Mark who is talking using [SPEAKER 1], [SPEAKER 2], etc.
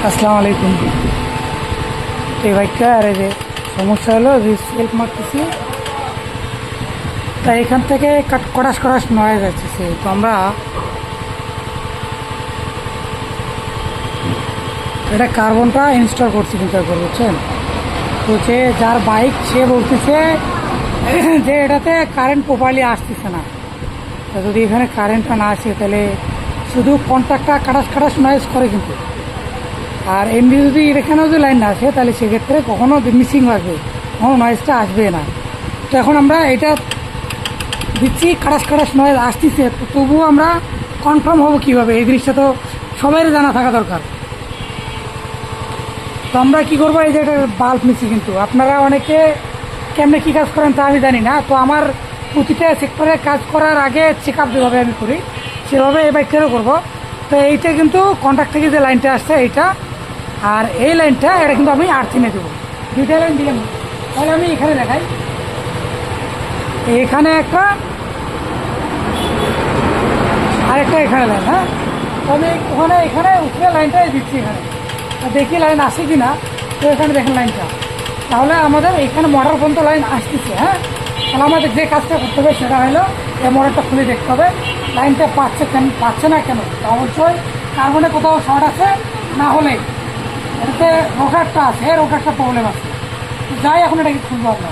[SPEAKER 1] আসসালামু আলাইকুম। এই বাইকটা আর এই যে সমস্যা হলো যে সেলফ মারতেছি, তাই এখান থেকে কড়াস কড়াস নয়েজ আসতেছে। তো আমরা এটা কার্বনটা ইনস্টল করছি কিন্তু একবার, বুঝছেন? তো যে যার বাইক সে বলতেছে যে এটাতে কারেন্ট প্রপারলি আসতেছে না। তো যদি এখানে কারেন্টটা না আসে তাহলে শুধু কন্ট্যাক্টটা কাটাস কাটাস নয়েজ করে কিন্তু। আর এমনি যদি এখানেও যদি লাইন না আসে তাহলে সেক্ষেত্রে কখনো মিসিং আসবে, কখনো নয়েজটা আসবে না। তো এখন আমরা এটা দিচ্ছি, খাটাস খাটাস নয়েজ আসতেছে, তো তবুও আমরা কনফার্ম হবো কীভাবে? এই জিনিসটা তো সবাইয়ের জানা থাকা দরকার। তো আমরা কী করবো, এই যে এটা বাল্ব নিচ্ছি, কিন্তু আপনারা অনেকে কেমনে কী কাজ করেন তা আমি জানি না। তো আমার প্রতিটা সেক্টরে কাজ করার আগে চেক আপ যেভাবে আমি করি সেভাবে এই বাইকটারও করবো। তো এইটা কিন্তু কন্ট্যাক্ট থেকে যে লাইনটা আসছে এইটা, আর এই লাইনটা এটা কিন্তু আমি আর্থিনে দেবো। দুইটা লাইন দিলাম, তাহলে আমি এখানে দেখাই। এখানে একটা, আরেকটা এখানে লাইন। হ্যাঁ, তো আমি এখানে উপরে লাইনটাই দিচ্ছি। এখানে দেখি লাইন আসে কি না। তো এখানে দেখেন লাইনটা, তাহলে আমাদের এখানে মোটর পর্যন্ত লাইন আসতেছে। হ্যাঁ, তাহলে আমাদের যে কাজটা করতে হবে সেটা হলো এই মোটরটা খুলে দেখতে হবে লাইনটা পাচ্ছে না কেন। তো অবশ্যই কার্বনে কোথাও শর্ট আছে, না হলে এটাতে রোটারটা আছে, রোটারটা প্রবলেম আছে। যাই এখন এটাকে খুলবো আমরা।